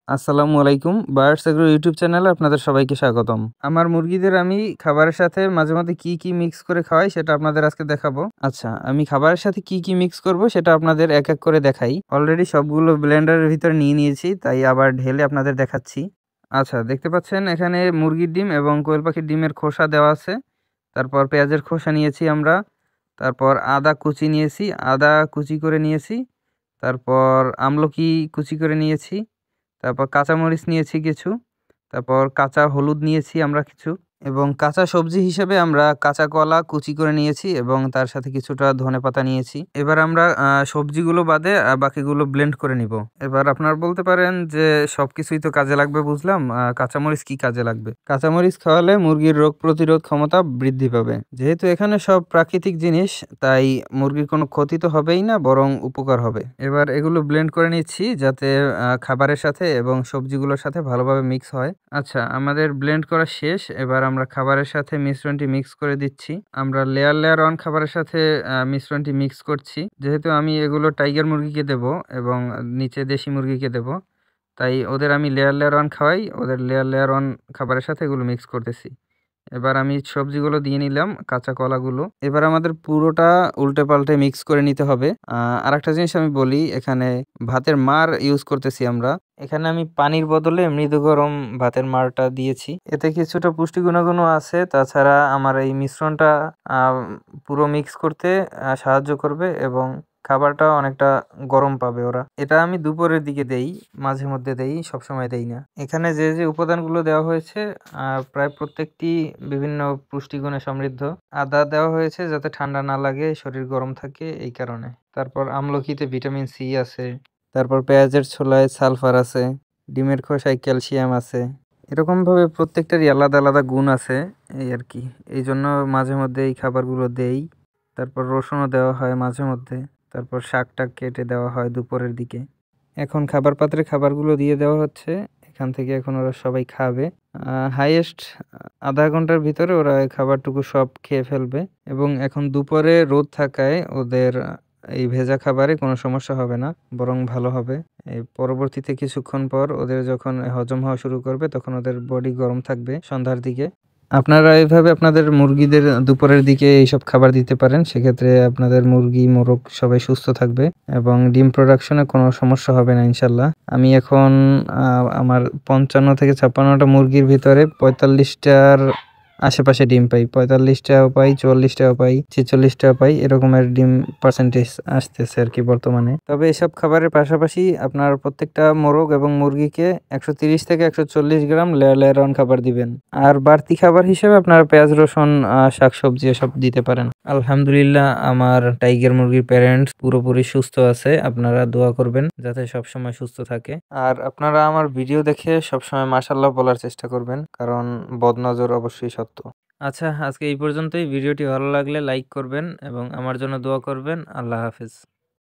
আসসালামু আলাইকুম। Birds agro YouTube চ্যানেলে আপনাদের সবাইকে স্বাগতম। আমার মুরগিদের আমি খাবারের সাথে মাঝে মধ্যে কি মিক্স করে খাওয়াই সেটা আপনাদের আজকে দেখাবো। আচ্ছা, আমি খাবারের সাথে কি মিক্স করব সেটা আপনাদের এক করে দেখাই। অলরেডি সবগুলো ব্লেন্ডারের ভিতরে নিয়ে নিয়েছি, তাই আবার ঢেলে আপনাদের দেখাচ্ছি। আচ্ছা, দেখতে পাচ্ছেন এখানে মুরগির ডিম এবং কোয়েল পাখির ডিমের খোসা দেওয়া আছে। তারপর পেঁয়াজের খোসা নিয়েছি আমরা। তারপর আদা কুচি নিয়েছি, আদা কুচি করে নিয়েছি। তারপর আমলকি কুচি করে নিয়েছি। তারপর কাঁচামরিচ নিয়েছি কিছু, তারপর কাঁচা হলুদ নিয়েছি আমরা কিছু, এবং কাঁচা সবজি হিসেবে আমরা কাঁচা কলা কুচি করে নিয়েছি এবং তার সাথে কিছুটা ধনেপাতা নিয়েছি। এবার আমরা সবজিগুলো বাদে বাকিগুলো ব্লেন্ড করে নিব। এবার আপনারা বলতে পারেন যে সবকিছুই তো কাজে লাগবে বুঝলাম, কাঁচামরিচ কি কাজে লাগবে? কাঁচামরিচ খাওয়ালে মুরগির রোগ প্রতিরোধ ক্ষমতা বৃদ্ধি পাবে। যেহেতু এখানে সব প্রাকৃতিক জিনিস, তাই মুরগির কোনো ক্ষতি তো হবেই না, বরং উপকার হবে। এবার এগুলো ব্লেন্ড করে নিচ্ছি যাতে খাবারের সাথে এবং সবজিগুলোর সাথে ভালোভাবে মিক্স হয়। আচ্ছা, আমাদের ব্লেন্ড করা শেষ। এবার আমরা খাবারের সাথে মিশ্রণটি মিক্স করে দিচ্ছি। আমরা লেয়ার অন খাবারের সাথে মিশ্রণটি মিক্স করছি। যেহেতু আমি এগুলো টাইগার মুরগিকে দেব এবং নিচে দেশি মুরগিকে দেব, তাই ওদের আমি লেয়ার অন খাওয়াই। ওদের লেয়ার অন খাবারের সাথে এগুলো মিক্স করতেছি। এবার আমি সবজিগুলো দিয়ে নিলাম, কাঁচা কলাগুলো। এবার আমাদের পুরোটা উল্টে পাল্টে মিক্স করে নিতে হবে। আরেকটা জিনিস আমি বলি, এখানে ভাতের মাড় ইউজ করতেছি আমরা। এখানে আমি পানির বদলে মৃদু গরম ভাতের মাড়টা দিয়েছি। এতে কিছুটা পুষ্টি গুণাগুণও আছে। তাছাড়া আমার এই মিশ্রণটা পুরো মিক্স করতে সাহায্য করবে এবং খাবারটা অনেকটা গরম পাবে ওরা। এটা আমি দুপুরের দিকে দেই, মাঝে মধ্যে দেই, সবসময় দেই না। এখানে যে উপাদানগুলো দেওয়া হয়েছে প্রায় প্রত্যেকটি বিভিন্ন পুষ্টিগুণে সমৃদ্ধ। আদা দেওয়া হয়েছে যাতে ঠান্ডা না লাগে, শরীর গরম থাকে এই কারণে। তারপর আমলকিতে ভিটামিন সি আছে। তারপর পেঁয়াজের ছোলায় সালফার আছে। ডিমের খোসায় ক্যালসিয়াম আছে। এরকমভাবে প্রত্যেকটারই আলাদা আলাদা গুণ আছে, এই আর কি। এই জন্য মাঝে মধ্যে এই খাবারগুলো দেই। তারপর রসুনও দেওয়া হয় মাঝে মধ্যে। তারপর শাকটাক কেটে দেওয়া হয় দুপুরের দিকে। এখন খাবার পাত্রে খাবারগুলো দিয়ে দেওয়া হচ্ছে। এখান থেকে এখন ওরা সবাই খাবে। হাইয়েস্ট আধা ঘন্টার ভিতরে ওরা এই খাবারটুকু সব খেয়ে ফেলবে। এবং এখন দুপুরে রোদ থাকায় ওদের এই ভেজা খাবারে কোনো সমস্যা হবে না, বরং ভালো হবে। এই পরবর্তীতে কিছুক্ষণ পর ওদের যখন হজম হওয়া শুরু করবে তখন ওদের বডি গরম থাকবে সন্ধ্যার দিকে। আপনারা এভাবে আপনাদের মুরগিদের দুপুরের দিকে এইসব খাবার দিতে পারেন। সেক্ষেত্রে আপনাদের মুরগি মোরগ সবাই সুস্থ থাকবে এবং ডিম প্রোডাকশনে কোনো সমস্যা হবে না ইনশাল্লাহ। আমি এখন আমার 55 থেকে 56টা মুরগির ভিতরে 45টার আশেপাশে ডিম পাই। 45টাও পাই, 44টাও পাই, 46টাও পাই। এরকমের ডিম পার্সেন্টেজ আসতেছে আর কি বর্তমানে। তবে এসব খাবারের পাশাপাশি আপনার প্রত্যেকটা মোরগ এবং মুরগিকে 130 থেকে 140 গ্রাম লেয়ার অন খাবার দিবেন। আর বাড়তি খাবার হিসেবে আপনারা পেঁয়াজ রসুন শাকসবজি এসব দিতে পারেন। আলহামদুলিল্লাহ, আমার টাইগার মুরগির প্যারেন্টস পুরোপুরি সুস্থ আছে। আপনারা দোয়া করবেন যাতে সবসময় সুস্থ থাকে। আর আপনারা আমার ভিডিও দেখে সবসময় মাশাআল্লাহ বলার চেষ্টা করবেন, কারণ বদনজর অবশ্যই সত্য। আচ্ছা, আজকে এই পর্যন্তই। ভিডিওটি ভালো লাগলে লাইক করবেন এবং আমার জন্য দোয়া করবেন। আল্লাহ হাফেজ।